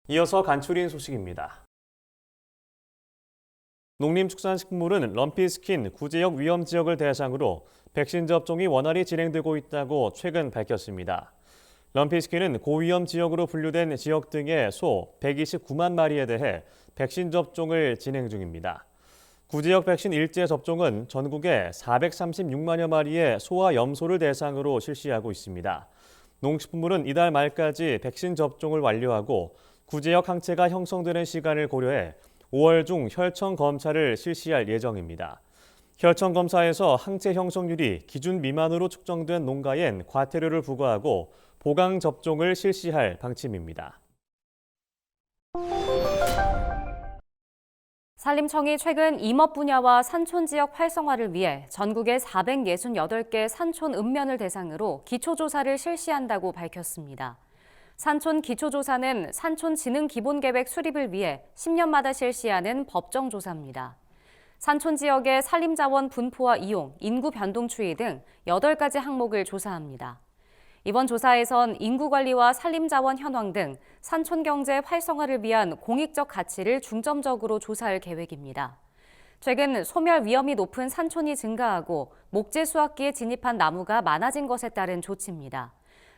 이어서 간추린 소식입니다. 농림축산식품부는 럼피스킨 구제역 위험지역을 대상으로 백신 접종이 원활히 진행되고 있다고 최근 밝혔습니다. 럼피스킨은 고위험 지역으로 분류된 지역 등의 소 129만 마리에 대해 백신 접종을 진행 중입니다. 구제역 백신 일제 접종은 전국에 436만여 마리의 소와 염소를 대상으로 실시하고 있습니다. 농식품부는 이달 말까지 백신 접종을 완료하고 구제역 항체가 형성되는 시간을 고려해 5월 중 혈청 검사를 실시할 예정입니다. 혈청 검사에서 항체 형성률이 기준 미만으로 측정된 농가엔 과태료를 부과하고 보강 접종을 실시할 방침입니다. 산림청이 최근 임업 분야와 산촌 지역 활성화를 위해 전국의 468개 산촌 읍면을 대상으로 기초조사를 실시한다고 밝혔습니다. 산촌 기초조사는 산촌 진흥 기본계획 수립을 위해 10년마다 실시하는 법정조사입니다. 산촌 지역의 산림자원 분포와 이용, 인구 변동 추이 등 8가지 항목을 조사합니다. 이번 조사에선 인구관리와 산림자원 현황 등 산촌 경제 활성화를 위한 공익적 가치를 중점적으로 조사할 계획입니다. 최근 소멸 위험이 높은 산촌이 증가하고 목재 수확기에 진입한 나무가 많아진 것에 따른 조치입니다.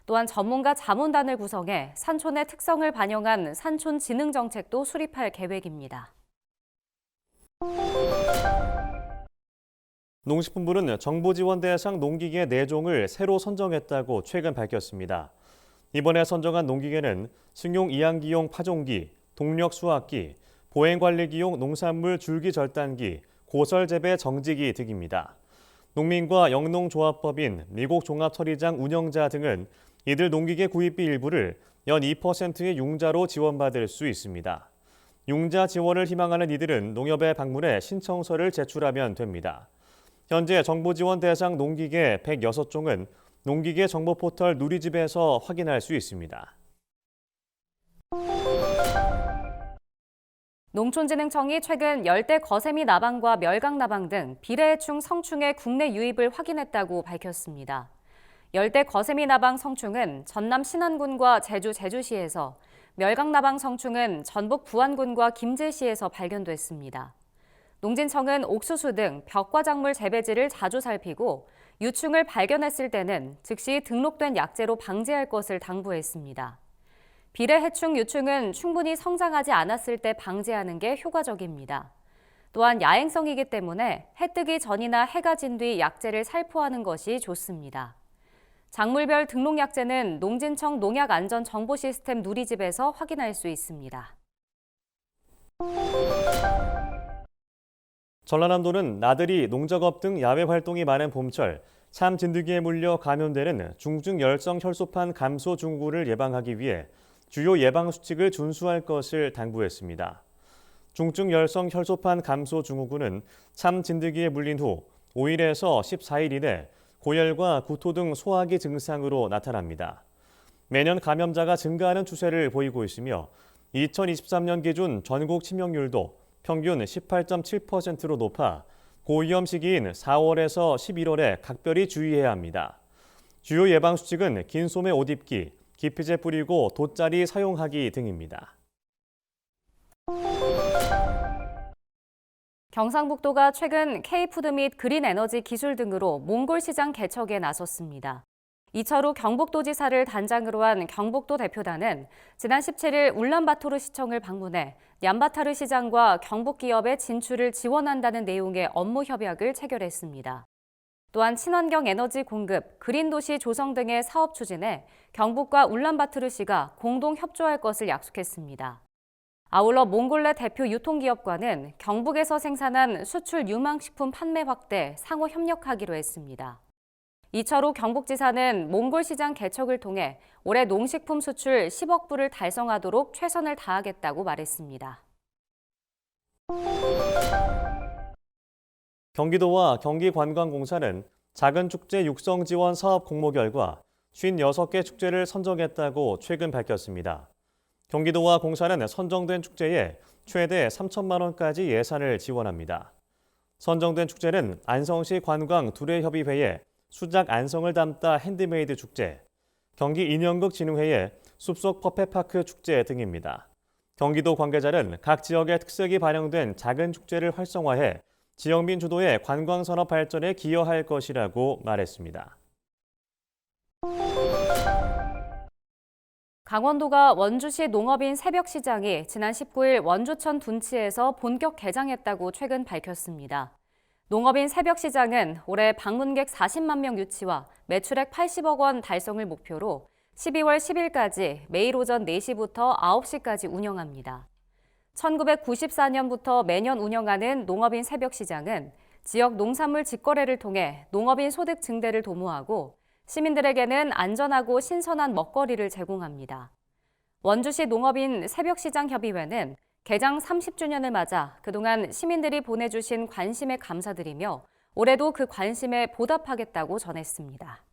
또한 전문가 자문단을 구성해 산촌의 특성을 반영한 산촌 진흥 정책도 수립할 계획입니다. 농식품부는 정부 지원 대상 농기계 4종을 새로 선정했다고 최근 밝혔습니다. 이번에 선정한 농기계는 승용 이항기용 파종기, 동력 수확기, 보행관리기용 농산물 줄기 절단기, 고설재배 정지기 등입니다. 농민과 영농조합법인, 미국종합처리장 운영자 등은 이들 농기계 구입비 일부를 연 2%의 융자로 지원받을 수 있습니다. 융자 지원을 희망하는 이들은 농협에 방문해 신청서를 제출하면 됩니다. 현재 정부 지원 대상 농기계 106종은 농기계 정보 포털 누리집에서 확인할 수 있습니다. 농촌진흥청이 최근 열대 거세미 나방과 멸강 나방 등 비례해충 성충의 국내 유입을 확인했다고 밝혔습니다. 열대 거세미 나방 성충은 전남 신안군과 제주 제주시에서, 멸강 나방 성충은 전북 부안군과 김제시에서 발견됐습니다. 농진청은 옥수수 등 벽과작물 재배지를 자주 살피고 유충을 발견했을 때는 즉시 등록된 약재로 방제할 것을 당부했습니다. 비례해충 유충은 충분히 성장하지 않았을 때 방제하는 게 효과적입니다. 또한 야행성이기 때문에 해 뜨기 전이나 해가 진 뒤 약재를 살포하는 것이 좋습니다. 작물별 등록 약재는 농진청 농약안전정보시스템 누리집에서 확인할 수 있습니다. 전라남도는 나들이, 농작업 등 야외 활동이 많은 봄철 참 진드기에 물려 감염되는 중증 열성 혈소판 감소 증후군을 예방하기 위해 주요 예방 수칙을 준수할 것을 당부했습니다. 중증 열성 혈소판 감소 증후군은 참 진드기에 물린 후 5일에서 14일 이내 고열과 구토 등 소화기 증상으로 나타납니다. 매년 감염자가 증가하는 추세를 보이고 있으며 2023년 기준 전국 치명률도 평균 18.7%로 높아 고위험 시기인 4월에서 11월에 각별히 주의해야 합니다. 주요 예방 수칙은 긴 소매 옷 입기, 기피제 뿌리고 돗자리 사용하기 등입니다. 경상북도가 최근 K푸드 및 그린에너지 기술 등으로 몽골 시장 개척에 나섰습니다. 이철우 경북도지사를 단장으로 한 경북도 대표단은 지난 17일 울란바토르 시청을 방문해 얀바타르 시장과 경북 기업의 진출을 지원한다는 내용의 업무 협약을 체결했습니다. 또한 친환경 에너지 공급, 그린도시 조성 등의 사업 추진에 경북과 울란바토르시가 공동 협조할 것을 약속했습니다. 아울러 몽골 내 대표 유통기업과는 경북에서 생산한 수출 유망식품 판매 확대, 상호 협력하기로 했습니다. 이철우 경북지사는 몽골 시장 개척을 통해 올해 농식품 수출 10억 불을 달성하도록 최선을 다하겠다고 말했습니다. 경기도와 경기관광공사는 작은 축제 육성 지원 사업 공모 결과 56개 축제를 선정했다고 최근 밝혔습니다. 경기도와 공사는 선정된 축제에 최대 3천만 원까지 예산을 지원합니다. 선정된 축제는 안성시 관광 두레협의회의 수작 안성을 담다 핸드메이드 축제, 경기 인형극 진흥회의 숲속 퍼펫파크 축제 등입니다. 경기도 관계자는 각 지역의 특색이 반영된 작은 축제를 활성화해 지역민 주도의 관광산업 발전에 기여할 것이라고 말했습니다. 강원도가 원주시 농업인 새벽시장이 지난 19일 원주천 둔치에서 본격 개장했다고 최근 밝혔습니다. 농업인 새벽시장은 올해 방문객 40만 명 유치와 매출액 80억 원 달성을 목표로 12월 10일까지 매일 오전 4시부터 9시까지 운영합니다. 1994년부터 매년 운영하는 농업인 새벽시장은 지역 농산물 직거래를 통해 농업인 소득 증대를 도모하고 시민들에게는 안전하고 신선한 먹거리를 제공합니다. 원주시 농업인 새벽시장협의회는 개장 30주년을 맞아 그동안 시민들이 보내주신 관심에 감사드리며 올해도 그 관심에 보답하겠다고 전했습니다.